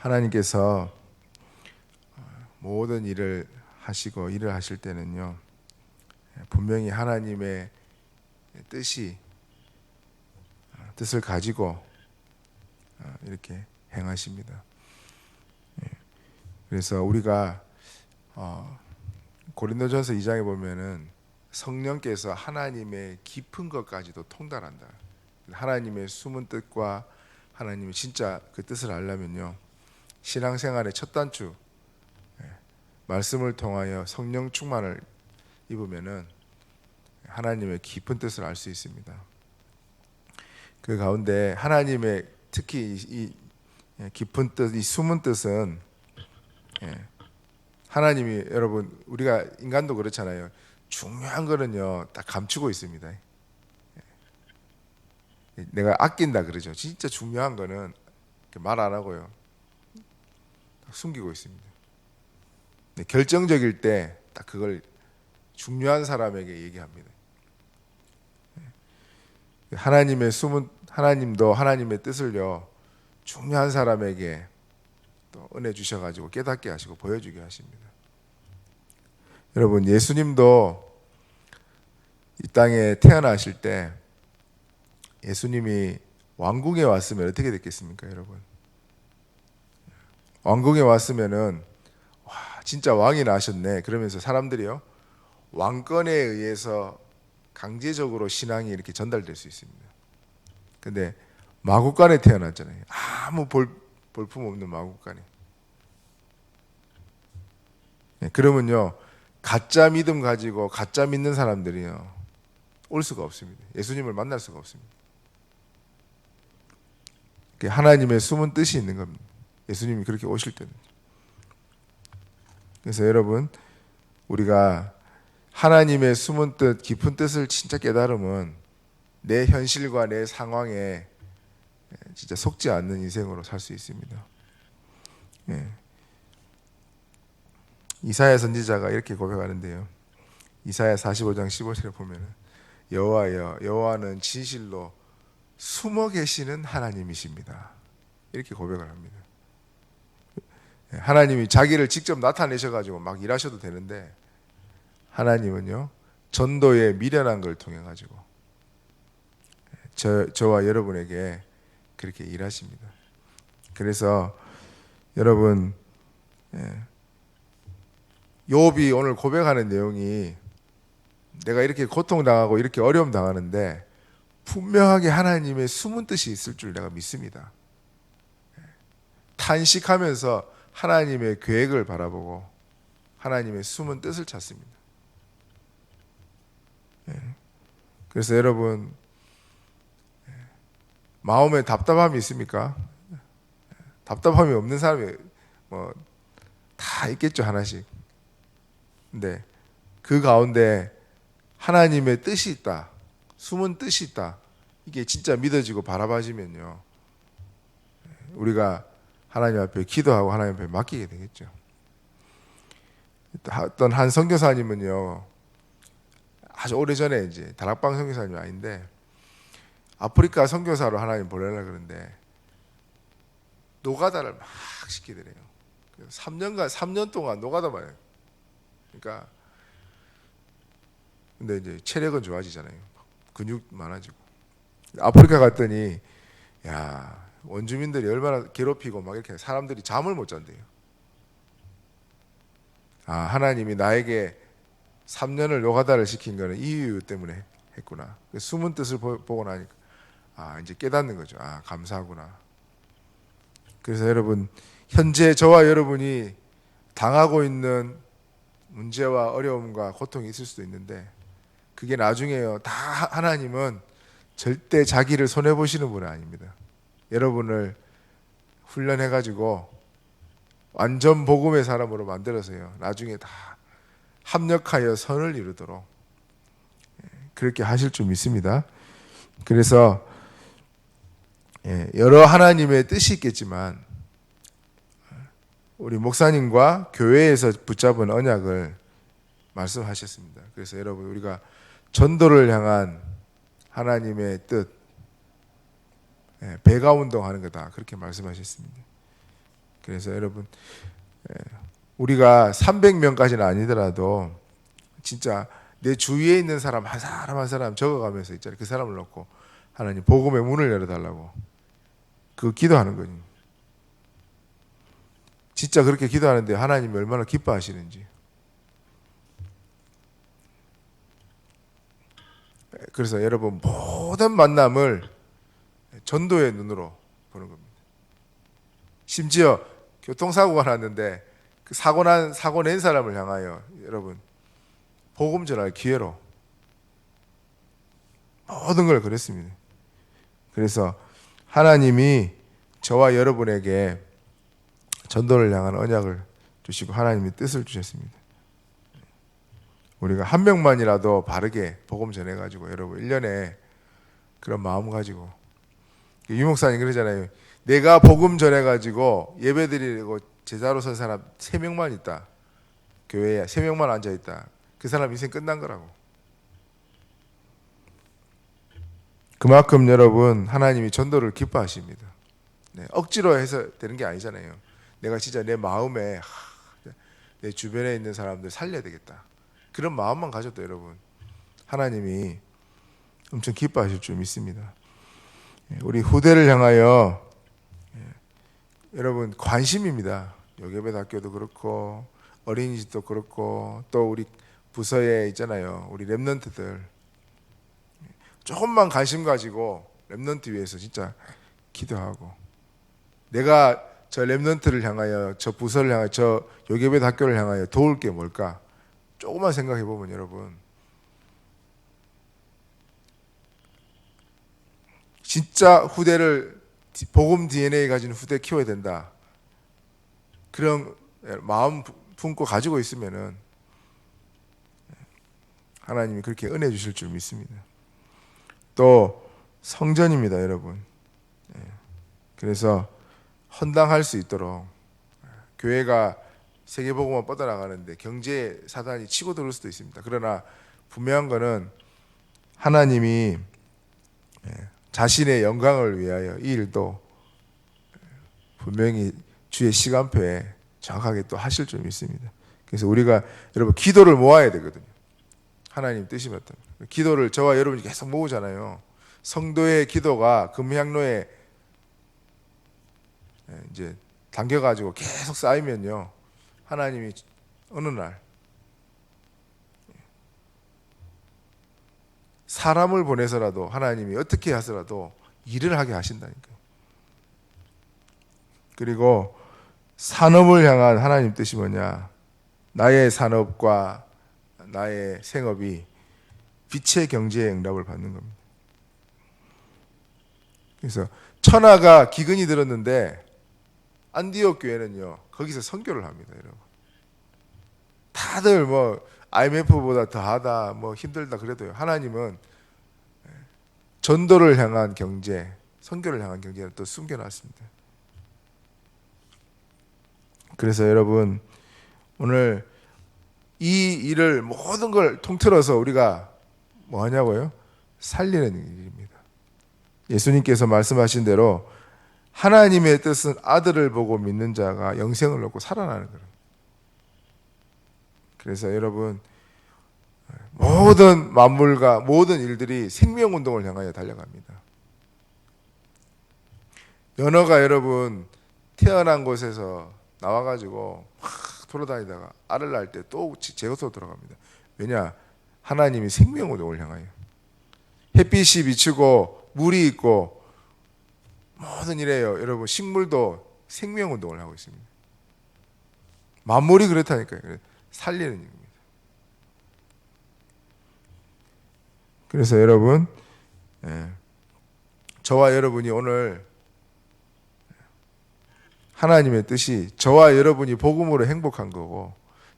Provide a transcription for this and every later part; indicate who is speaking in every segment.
Speaker 1: 하나님께서 모든 일을 하시고 일을 하실 때는요, 분명히 하나님의 뜻을 가지고 이렇게 행하십니다. 그래서 우리가 고린도전서 2장에 보면은 성령께서 하나님의 깊은 것까지도 통달한다. 하나님의 숨은 뜻과 하나님의 진짜 그 뜻을 알려면요, 신앙생활의 첫 단추, 말씀을 통하여 성령 충만을 입으면은 하나님의 깊은 뜻을 알 수 있습니다. 그 가운데 하나님의 특히 이 깊은 뜻, 이 숨은 뜻은 하나님이, 여러분 우리가 인간도 그렇잖아요. 중요한 거는요 딱 감추고 있습니다. 내가 아낀다 그러죠. 진짜 중요한 거는 말 안 하고요, 숨기고 있습니다. 결정적일 때 딱 그걸 중요한 사람에게 얘기합니다. 하나님도 하나님의 뜻을요 중요한 사람에게 또 은혜 주셔가지고 깨닫게 하시고 보여주게 하십니다. 여러분, 예수님도 이 땅에 태어나실 때 예수님이 왕궁에 왔으면 어떻게 됐겠습니까, 여러분? 왕궁에 왔으면은 와, 진짜 왕이 나셨네 그러면서 사람들이요 왕권에 의해서 강제적으로 신앙이 이렇게 전달될 수 있습니다. 근데 마구간에 태어났잖아요. 아무 볼품 없는 마구간에. 그러면요 가짜 믿음 가지고 가짜 믿는 사람들이요 올 수가 없습니다. 예수님을 만날 수가 없습니다. 하나님의 숨은 뜻이 있는 겁니다. 예수님이 그렇게 오실 때는. 그래서 여러분, 우리가 하나님의 숨은 뜻, 깊은 뜻을 진짜 깨달으면 내 현실과 내 상황에 진짜 속지 않는 인생으로 살 수 있습니다. 이사야 선지자가 이렇게 고백하는데요, 이사야 45장 15절에 보면 여호와여, 여호와는 진실로 숨어 계시는 하나님이십니다. 이렇게 고백을 합니다. 하나님이 자기를 직접 나타내셔가지고 막 일하셔도 되는데 하나님은요 전도의 미련한 걸 통해 가지고 저와 여러분에게 그렇게 일하십니다. 그래서 여러분, 욥이 오늘 고백하는 내용이 내가 이렇게 고통당하고 이렇게 어려움 당하는데 분명하게 하나님의 숨은 뜻이 있을 줄 내가 믿습니다. 탄식하면서 하나님의 계획을 바라보고 하나님의 숨은 뜻을 찾습니다. 그래서 여러분, 마음에 답답함이 있습니까? 답답함이 없는 사람이 뭐 다 있겠죠, 하나씩. 근데 그 가운데 하나님의 뜻이 있다, 숨은 뜻이 있다, 이게 진짜 믿어지고 바라봐지면요 우리가 하나님 앞에 기도하고 하나님 앞에 맡기게 되겠죠. 어떤 한 선교사님은요 아주 오래전에 이제 다락방 선교사님이 아닌데 아프리카 선교사로 하나님 보내려고 그러는데 노가다를 막 시키더래요. 3년 동안 노가다만 해요. 그러니까 근데 이제 체력은 좋아지잖아요. 근육 많아지고. 아프리카 갔더니 야, 원주민들이 얼마나 괴롭히고 막 이렇게 사람들이 잠을 못 잔대요. 아, 하나님이 나에게 3년을 노가다를 시킨 거는 이 이유 때문에 했구나. 숨은 뜻을 보고 나니까 아, 이제 깨닫는 거죠. 아, 감사하구나. 그래서 여러분, 현재 저와 여러분이 당하고 있는 문제와 어려움과 고통이 있을 수도 있는데 그게 나중에요 다 하나님은 절대 자기를 손해보시는 분은 아닙니다. 여러분을 훈련해가지고 완전 복음의 사람으로 만들어서요 나중에 다 합력하여 선을 이루도록 그렇게 하실 줄 믿습니다. 그래서 여러 하나님의 뜻이 있겠지만 우리 목사님과 교회에서 붙잡은 언약을 말씀하셨습니다. 그래서 여러분, 우리가 전도를 향한 하나님의 뜻, 배가 운동하는 거다 그렇게 말씀하셨습니다. 그래서 여러분, 우리가 300명까지는 아니더라도 진짜 내 주위에 있는 사람 한 사람 한 사람 적어가면서 있잖아요. 그 사람을 놓고 하나님 복음의 문을 열어달라고 그 기도하는 거니. 진짜 그렇게 기도하는데 하나님이 얼마나 기뻐하시는지. 그래서 여러분 모든 만남을 전도의 눈으로 보는 겁니다. 심지어 교통사고가 났는데 그 사고 낸 사람을 향하여 여러분 복음 전할 기회로 모든 걸 그랬습니다. 그래서 하나님이 저와 여러분에게 전도를 향한 언약을 주시고 하나님이 뜻을 주셨습니다. 우리가 한 명만이라도 바르게 복음 전해가지고 여러분 1년에 그런 마음 가지고 유 목사님 그러잖아요. 내가 복음 전해가지고 예배드리고 제자로 선 사람 3명만 있다. 교회에 3명만 앉아있다. 그 사람 인생 끝난 거라고. 그만큼 여러분 하나님이 전도를 기뻐하십니다. 네, 억지로 해서 되는 게 아니잖아요. 내가 진짜 내 마음에 내 주변에 있는 사람들 살려야 되겠다. 그런 마음만 가져도 여러분 하나님이 엄청 기뻐하실 줄 믿습니다. 우리 후대를 향하여 여러분 관심입니다. 요괴배학교도 그렇고 어린이집도 그렇고 또 우리 부서에 있잖아요. 우리 랩런트들 조금만 관심 가지고 랩런트 위해서 진짜 기도하고 내가 저 랩런트를 향하여 저 부서를 향하여 저 요괴배학교를 향하여 도울 게 뭘까? 조금만 생각해 보면 여러분 진짜 후대를 복음 DNA 가진 후대 키워야 된다. 그런 마음 품고 가지고 있으면은 하나님이 그렇게 은혜 주실 줄 믿습니다. 또 성전입니다, 여러분. 그래서 헌당할 수 있도록 교회가 세계복음만 뻗어나가는데 경제 사단이 치고 들어올 수도 있습니다. 그러나 분명한 거는 하나님이 자신의 영광을 위하여 이 일도 분명히 주의 시간표에 정확하게 또 하실 줄 믿습니다. 그래서 우리가 여러분 기도를 모아야 되거든요. 하나님 뜻이 맞다. 기도를 저와 여러분이 계속 모으잖아요. 성도의 기도가 금향로에 이제 담겨가지고 계속 쌓이면요. 하나님이 어느 날 사람을 보내서라도 하나님이 어떻게 하서라도 일을 하게 하신다니까요. 그리고 산업을 향한 하나님 뜻이 뭐냐? 나의 산업과 나의 생업이 빛의 경제의 응답을 받는 겁니다. 그래서 천하가 기근이 들었는데 안디옥 교회는요 거기서 선교를 합니다, 여러분. 다들 뭐 IMF보다 더하다, 뭐 힘들다 그래도요 하나님은 전도를 향한 경제, 선교를 향한 경제를 또 숨겨놨습니다. 그래서 여러분 오늘 이 일을 모든 걸 통틀어서 우리가 뭐 하냐고요? 살리는 일입니다. 예수님께서 말씀하신 대로 하나님의 뜻은 아들을 보고 믿는 자가 영생을 얻고 살아나는 거예요. 그래서 여러분 모든 만물과 모든 일들이 생명운동을 향하여 달려갑니다. 연어가 여러분 태어난 곳에서 나와가지고 막 돌아다니다가 알을 낳을 때 또 제 곳으로 돌아갑니다. 왜냐? 하나님이 생명운동을 향하여 햇빛이 비추고 물이 있고 모든 일에요. 여러분 식물도 생명운동을 하고 있습니다. 만물이 그렇다니까요. 살리는 일입니다. 그래서 여러분 저와 여러분이 오늘 하나님의 뜻이 저와 여러분이 복음으로 행복한 거고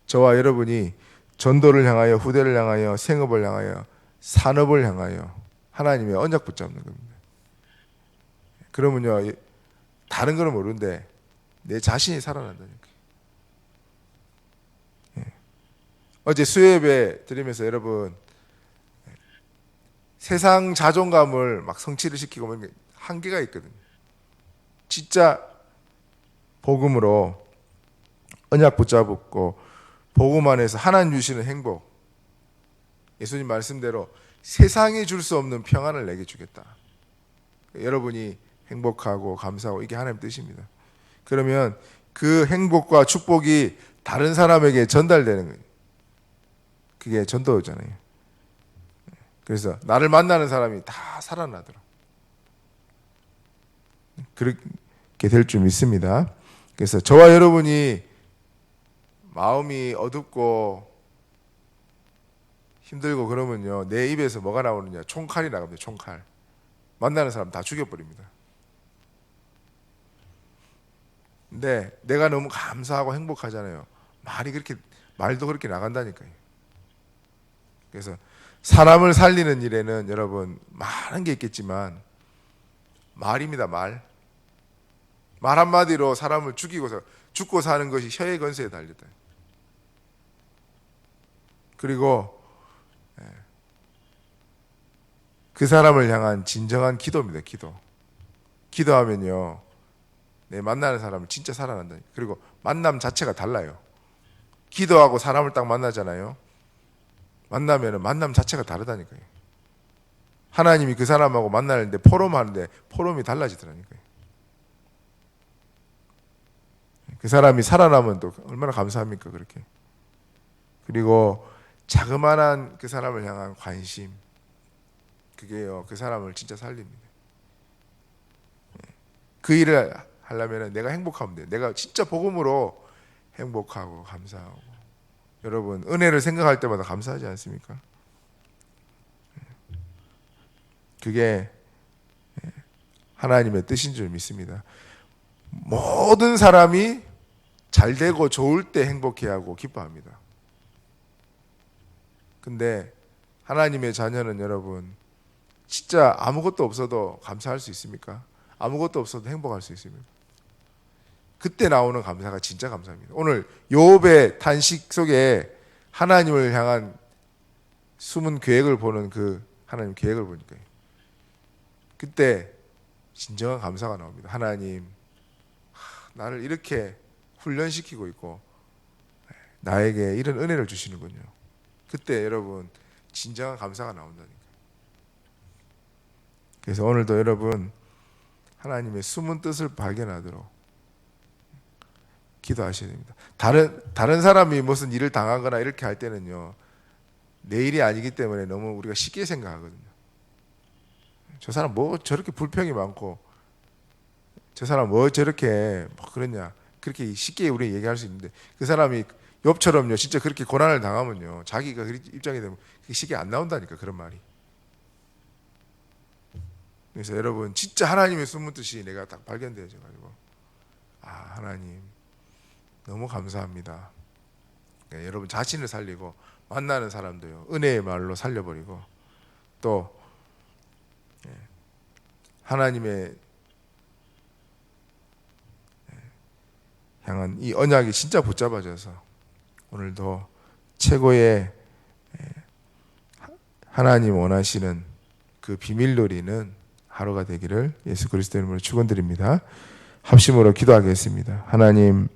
Speaker 1: 저와 여러분이 전도를 향하여 후대를 향하여 생업을 향하여 산업을 향하여 하나님의 언약 붙잡는 겁니다. 그러면요 다른 거는 모르는데 내 자신이 살아난다니까. 어제 수요예배 드리면서 여러분 세상 자존감을 막 성취를 시키고 한계가 있거든요. 진짜 복음으로 언약 붙잡고 복음 안에서 하나님 주시는 행복, 예수님 말씀대로 세상이 줄 수 없는 평안을 내게 주겠다. 여러분이 행복하고 감사하고 이게 하나님 뜻입니다. 그러면 그 행복과 축복이 다른 사람에게 전달되는 거예요. 그게 전도잖아요. 그래서 나를 만나는 사람이 다 살아나더라. 그렇게 될 줄 믿습니다. 그래서 저와 여러분이 마음이 어둡고 힘들고 그러면요, 내 입에서 뭐가 나오느냐? 총칼이 나갑니다. 총칼. 만나는 사람 다 죽여버립니다. 근데 내가 너무 감사하고 행복하잖아요. 말도 그렇게 나간다니까요. 그래서 사람을 살리는 일에는 여러분 많은 게 있겠지만 말입니다. 말 한마디로 사람을 죽고 사는 것이 혀의 건세에 달렸다. 그리고 그 사람을 향한 진정한 기도입니다. 기도하면요, 내 만나는 사람은 진짜 살아난다. 그리고 만남 자체가 달라요. 기도하고 사람을 딱 만나잖아요. 만나면은 만남 자체가 다르다니까요. 하나님이 그 사람하고 만나는데 포럼하는데 포럼이 달라지더라니까요. 그 사람이 살아나면 또 얼마나 감사합니까, 그렇게. 그리고 자그마한 그 사람을 향한 관심, 그게요, 그 사람을 진짜 살립니다. 그 일을 하려면 내가 행복하면 돼요. 내가 진짜 복음으로 행복하고 감사하고. 여러분, 은혜를 생각할 때마다 감사하지 않습니까? 그게 하나님의 뜻인 줄 믿습니다. 모든 사람이 잘 되고 좋을 때 행복해하고 기뻐합니다. 근데 하나님의 자녀는 여러분, 진짜 아무것도 없어도 감사할 수 있습니까? 아무것도 없어도 행복할 수 있습니까? 그때 나오는 감사가 진짜 감사합니다. 오늘 욥의 탄식 속에 하나님을 향한 숨은 계획을 보는 그 하나님 계획을 보니까요, 그때 진정한 감사가 나옵니다. 하나님, 나를 이렇게 훈련시키고 있고 나에게 이런 은혜를 주시는군요. 그때 여러분 진정한 감사가 나온다니까요. 그래서 오늘도 여러분 하나님의 숨은 뜻을 발견하도록 기도하셔야 됩니다. 다른 사람이 무슨 일을 당하거나 이렇게 할 때는요, 내 일이 아니기 때문에 너무 우리가 쉽게 생각하거든요. 저 사람 뭐 저렇게 불평이 많고, 저 사람 뭐 저렇게 뭐 그러냐, 그렇게 쉽게 우리 얘기할 수 있는데, 그 사람이 욥처럼요, 진짜 그렇게 고난을 당하면요, 자기가 그 입장이 되면 그게 쉽게 안 나온다니까, 그런 말이. 그래서 여러분 진짜 하나님의 숨은 뜻이 내가 딱 발견되어져 가지고, 하나님 너무 감사합니다. 그러니까 여러분 자신을 살리고 만나는 사람도요, 은혜의 말로 살려버리고, 또 하나님의 향한 이 언약이 진짜 붙잡아져서 오늘도 최고의 하나님 원하시는 그 비밀 누리는 하루가 되기를 예수 그리스도 이름으로 축원드립니다. 합심으로 기도하겠습니다. 하나님,